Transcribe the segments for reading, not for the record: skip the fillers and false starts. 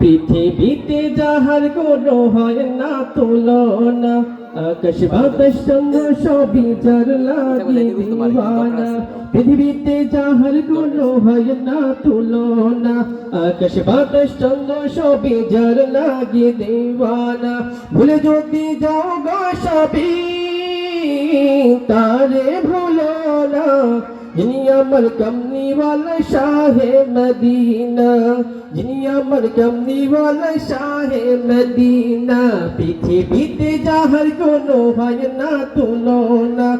পৃথিবীতে যাহার কোনো হয় না তুলনা, আকাশ বাতাস চন্দ্র সবই যার লাগে দিওয়ানা। পৃথিবীতে যাহার কোনো হয় না তুলনা, আকাশ বাতাস চন্দ্র সবই যার লাগে দিওয়ানা। ভুলে যদি যাও গো সবই তারে ভুলো না, যিনি আমার কমলি ওয়ালা শাহে মদিনা, যিনি আমার কমলি ওয়ালা শাহে মদিনা। পৃথিবীতে যাহার কোনো হয় না তুলনা,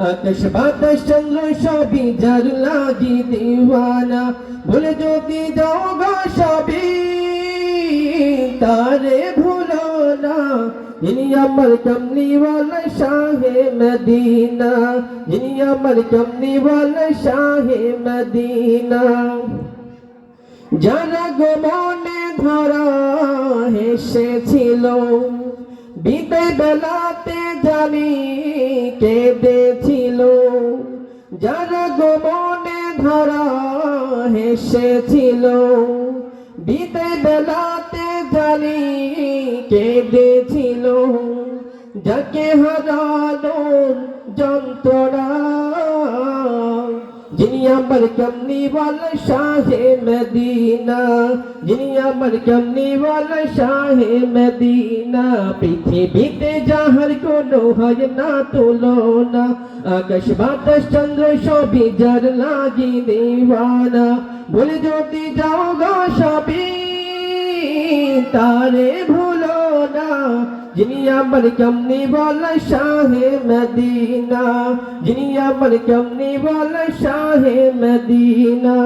আকাশ বাতাস চন্দ্র সবই যার লাগি দিওয়ানা। ভুলে যদি যাও গো সবই তারে ভুলো না, যিনি আমার কমলি ওয়ালা শাহে মদিনা, যিনি আমার কমলি ওয়ালা শাহে মদিনা। যারা গো মনে ধরা হেসেছিল, বিদায় বেলাতে জানি কেঁদেছিল। যারা গো মনে ধরা হেসেছিল, বিদায় বেলাতে জানি কেঁদেছিল। যাকে হারানোর যন্ত্রণা, যিনি আমার কমলি ওয়ালা শাহে মদিনা, যিনি আমার কমলি ওয়ালা শাহে মদিনা। পৃথিবীতে যাহার কোনো হয় না তুলনা, আকাশ বাতাস চন্দ্র সবই যার লাগি দিওয়ানা। ভুলে যদি যাও গো সবই তারে ভুলো না, যিনি আমার কমলি ওয়ালা শাহে মদিনা, যিনি আমার কমলি ওয়ালা শাহে মদিনা।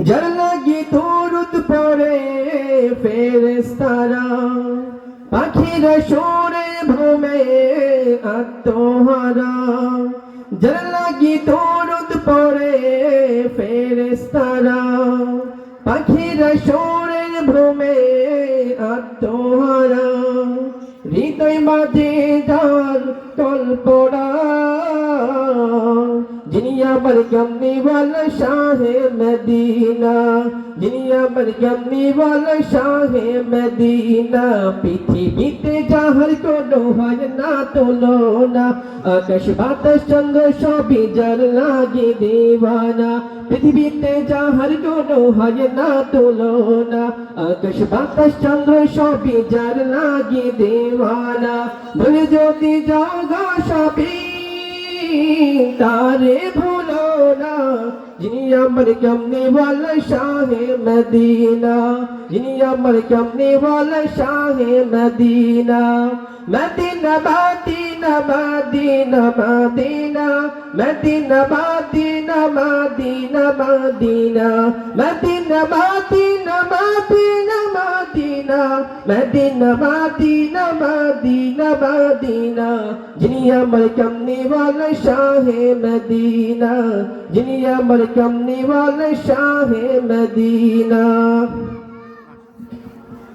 যার লাগি দরুদ পড়ে ফেরেশতারা, পাখিরা সুরে ভ্রমে আত্মহারা। যার লাগি দরুদ পড়ে ফেরেশতারা, পাখিরা সুরে ভ্রমে আত্মহারা। হৃদয় মাঝে যার কল্পনা, যিনি আমার কমলি ওয়ালা শাহে মদিনা, যিনি আমার কমলি ওয়ালা শাহে মদিনা। পৃথিবীতে যাহার কোনো হয় না তুলনা, আকাশ বাতাস চন্দ্র সবই যার লাগে দিওয়ানা। পৃথিবীতে যাহার কোনো হয় না তুলনা, আকাশ বাতাস চন্দ্র সবই যার লাগে দিওয়ানা। ভুলে যদি যাও গো সবই তারে ভুলো না, যিনি আমার কমলি ওয়ালা শাহে মদিনা, যিনি আমার কমলি ওয়ালা শাহে মদিনা। মদিনা মদিনা মদিনা মদিনা, মদিনা মদিনা মদিনা মদিনা, মদিনা মদিনা মদিনা মদিনা, মদিনা মদিনা মদিনা মদিনা। যিনি আমার কমলি ওয়ালা শাহে মদিনা, যিনি আমার কমলি ওয়ালা শাহে মদিনা।